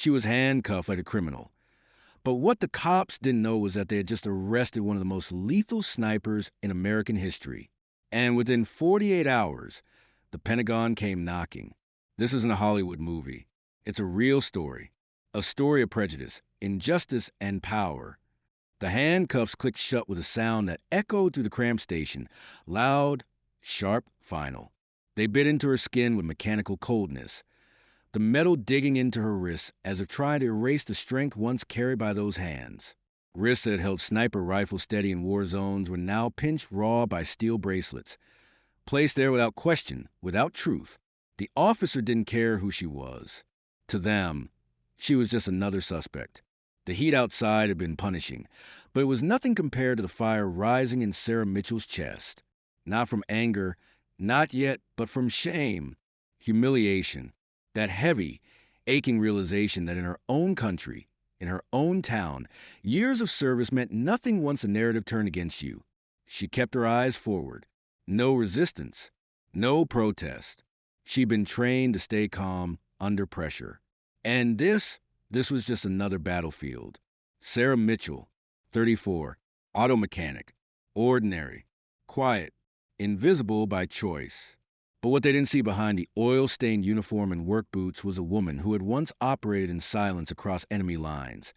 She was handcuffed like a criminal. But what the cops didn't know was that they had just arrested one of the most lethal snipers in American history. And within 48 hours, the Pentagon came knocking. This isn't a Hollywood movie. It's a real story. A story of prejudice, injustice, and power. The handcuffs clicked shut with a sound that echoed through the cram station, loud, sharp, final. They bit into her skin with mechanical coldness, the metal digging into her wrists as if trying to erase the strength once carried by those hands. Wrists that held sniper rifles steady in war zones were now pinched raw by steel bracelets, placed there without question, without truth. The officer didn't care who she was. To them, she was just another suspect. The heat outside had been punishing, but it was nothing compared to the fire rising in Sarah Mitchell's chest. Not from anger, not yet, but from shame, humiliation, that heavy, aching realization that in her own country, in her own town, years of service meant nothing once a narrative turned against you. She kept her eyes forward. No resistance, no protest. She'd been trained to stay calm under pressure. And this was just another battlefield. Sarah Mitchell, 34, auto mechanic, ordinary, quiet, invisible by choice. But what they didn't see behind the oil-stained uniform and work boots was a woman who had once operated in silence across enemy lines.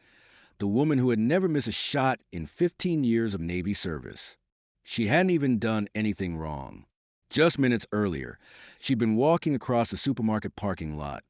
The woman who had never missed a shot in 15 years of Navy service. She hadn't even done anything wrong. Just minutes earlier, she'd been walking across the supermarket parking lot,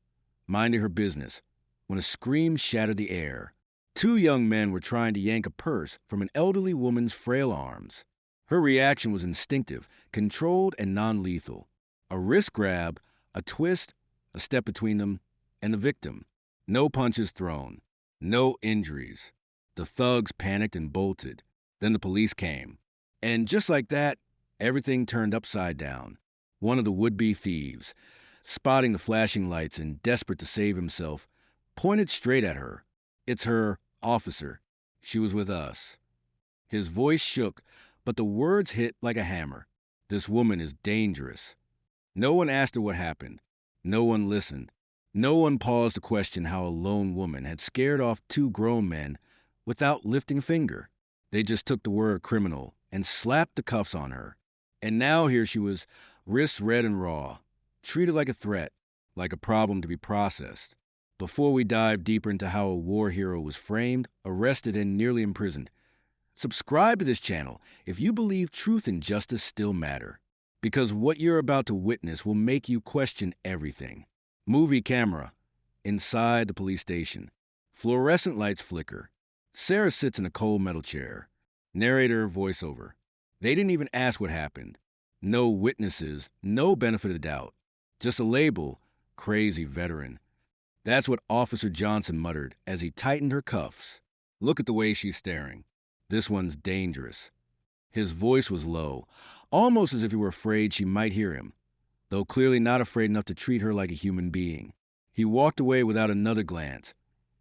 minding her business, when a scream shattered the air. Two young men were trying to yank a purse from an elderly woman's frail arms. Her reaction was instinctive, controlled, and non-lethal. A wrist grab, a twist, a step between them, and the victim. No punches thrown. No injuries. The thugs panicked and bolted. Then the police came. And just like that, everything turned upside down. One of the would-be thieves, spotting the flashing lights and desperate to save himself, pointed straight at her. "It's her, officer. She was with us." His voice shook, but the words hit like a hammer. "This woman is dangerous." No one asked her what happened. No one listened. No one paused to question how a lone woman had scared off two grown men without lifting a finger. They just took the word criminal and slapped the cuffs on her. And now here she was, wrists red and raw, treated like a threat, like a problem to be processed. Before we dive deeper into how a war hero was framed, arrested, and nearly imprisoned, subscribe to this channel if you believe truth and justice still matter. Because what you're about to witness will make you question everything. Movie camera. Inside the police station. Fluorescent lights flicker. Sarah sits in a cold metal chair. Narrator voiceover. They didn't even ask what happened. No witnesses, no benefit of the doubt. Just a label, crazy veteran. That's what Officer Johnson muttered as he tightened her cuffs. "Look at the way she's staring. This one's dangerous." His voice was low, almost as if he were afraid she might hear him, though clearly not afraid enough to treat her like a human being. He walked away without another glance,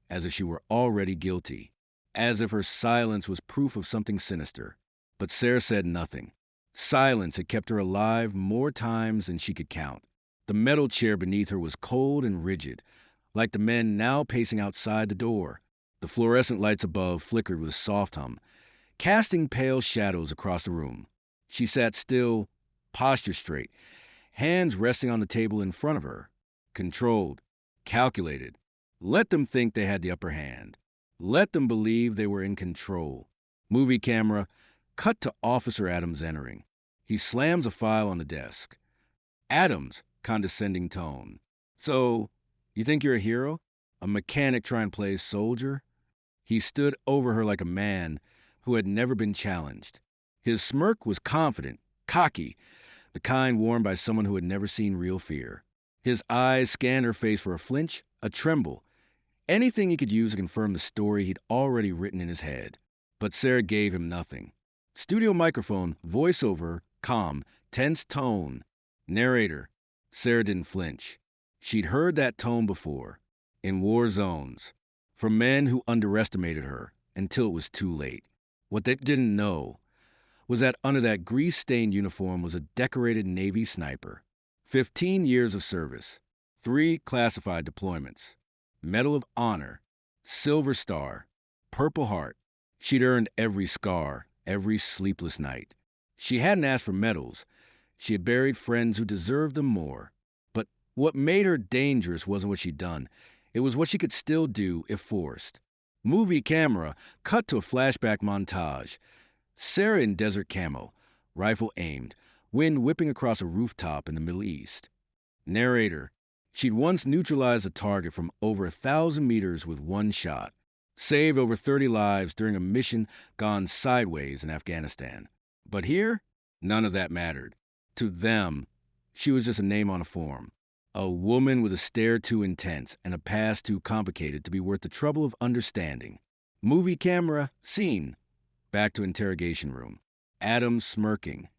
as if she were already guilty, as if her silence was proof of something sinister. But Sarah said nothing. Silence had kept her alive more times than she could count. The metal chair beneath her was cold and rigid, like the men now pacing outside the door. The fluorescent lights above flickered with a soft hum, casting pale shadows across the room. She sat still, posture straight, hands resting on the table in front of her. Controlled, calculated. Let them think they had the upper hand. Let them believe they were in control. Movie camera, cut to Officer Adams entering. He slams a file on the desk. Adams, condescending tone. "So, you think you're a hero? A mechanic trying to play soldier?" He stood over her like a man who had never been challenged. His smirk was confident, cocky, the kind worn by someone who had never seen real fear. His eyes scanned her face for a flinch, a tremble, anything he could use to confirm the story he'd already written in his head. But Sarah gave him nothing. Studio microphone, voiceover, calm, tense tone. Narrator. Sarah didn't flinch. She'd heard that tone before, in war zones, from men who underestimated her until it was too late. What they didn't know was that under that grease-stained uniform was a decorated Navy sniper. 15 years of service. 3 classified deployments. Medal of Honor, Silver Star, Purple Heart. She'd earned every scar, every sleepless night. She hadn't asked for medals. She had buried friends who deserved them more. But what made her dangerous wasn't what she'd done. It was what she could still do if forced. Movie camera cut to a flashback montage. Sarah in desert camo, rifle aimed, wind whipping across a rooftop in the Middle East. Narrator: she'd once neutralized a target from over 1,000 meters with one shot, saved over 30 lives during a mission gone sideways in Afghanistan. But here, none of that mattered. To them, she was just a name on a form. A woman with a stare too intense and a past too complicated to be worth the trouble of understanding. Movie camera, scene. Back to interrogation room. Adams smirking.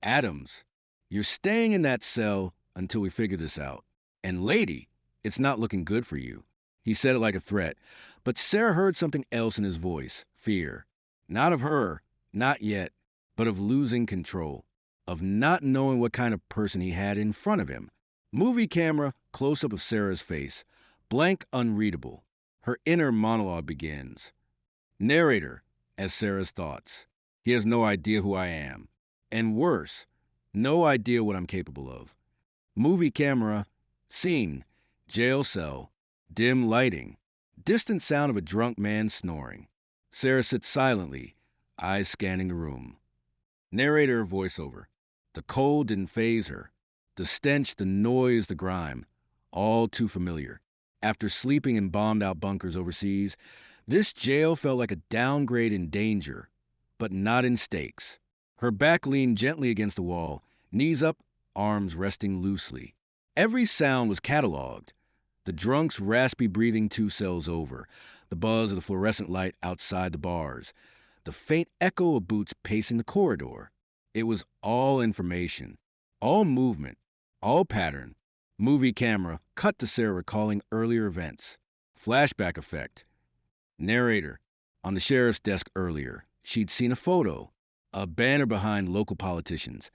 Adams, you're staying in that cell until we figure this out. And lady, it's not looking good for you. He said it like a threat, but Sarah heard something else in his voice, fear. Not of her, not yet, but of losing control, of not knowing what kind of person he had in front of him. Movie camera, close-up of Sarah's face, blank, unreadable. Her inner monologue begins. Narrator, as Sarah's thoughts. He has no idea who I am. And worse, no idea what I'm capable of. Movie camera, scene, jail cell, dim lighting, distant sound of a drunk man snoring. Sarah sits silently, eyes scanning the room. Narrator voiceover. The cold didn't faze her. The stench, the noise, the grime, all too familiar. After sleeping in bombed-out bunkers overseas, this jail felt like a downgrade in danger, but not in stakes. Her back leaned gently against the wall, knees up, arms resting loosely. Every sound was cataloged. The drunk's raspy breathing 2 cells over, the buzz of the fluorescent light outside the bars, the faint echo of boots pacing the corridor. It was all information, all movement, all pattern. Movie camera cut to Sarah recalling earlier events. Flashback effect. Narrator: on the sheriff's desk earlier, she'd seen a photo, a banner behind local politicians.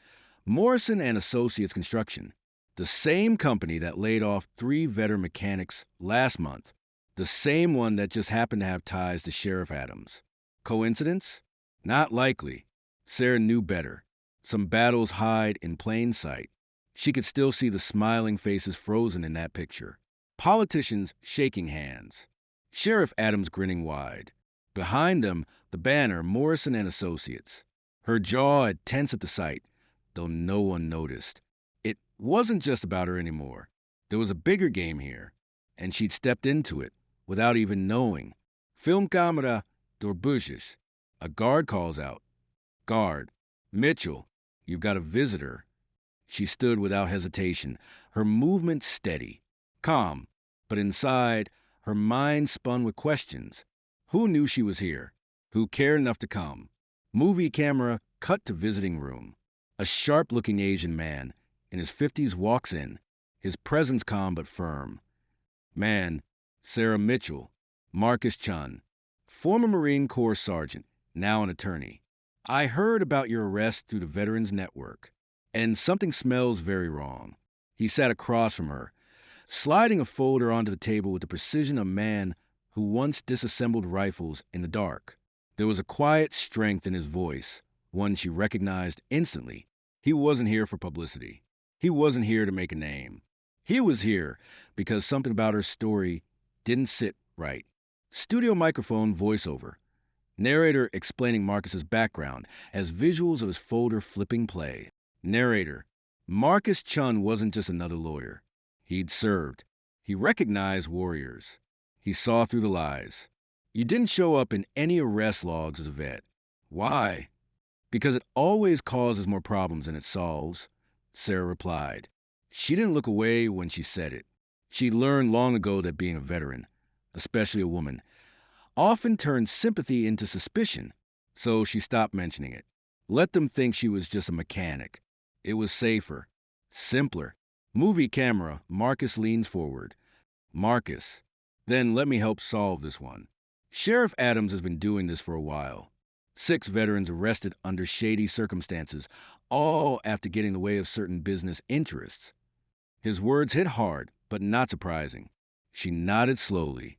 Morrison and Associates Construction, the same company that laid off 3 veteran mechanics last month, the same one that just happened to have ties to Sheriff Adams. Coincidence? Not likely. Sarah knew better. Some battles hide in plain sight. She could still see the smiling faces frozen in that picture. Politicians shaking hands. Sheriff Adams grinning wide. Behind them, the banner, Morrison and Associates. Her jaw had tense at the sight, though no one noticed. It wasn't just about her anymore. There was a bigger game here, and she'd stepped into it without even knowing. Film camera durbushis. A guard calls out. Guard. Mitchell, you've got a visitor. She stood without hesitation, her movement steady, calm, but inside, her mind spun with questions. Who knew she was here? Who cared enough to come? Movie camera cut to visiting room. A sharp-looking Asian man in his 50s walks in, his presence calm but firm. Man, Sarah Mitchell, Marcus Chun, former Marine Corps sergeant, now an attorney. I heard about your arrest through the Veterans Network, and something smells very wrong. He sat across from her, sliding a folder onto the table with the precision of a man who once disassembled rifles in the dark. There was a quiet strength in his voice, one she recognized instantly. He wasn't here for publicity. He wasn't here to make a name. He was here because something about her story didn't sit right. Studio microphone voiceover. Narrator explaining Marcus's background as visuals of his folder flipping play. Narrator: Marcus Chun wasn't just another lawyer. He'd served. He recognized warriors. He saw through the lies. You didn't show up in any arrest logs as a vet. Why? Because it always causes more problems than it solves, Sarah replied. She didn't look away when she said it. She'd learned long ago that being a veteran, especially a woman, often turns sympathy into suspicion, so she stopped mentioning it. Let them think she was just a mechanic. It was safer, simpler. Movie camera, Marcus leans forward. Marcus, then let me help solve this one. Sheriff Adams has been doing this for a while. 6 veterans arrested under shady circumstances, all after getting in the way of certain business interests. His words hit hard, but not surprising. She nodded slowly.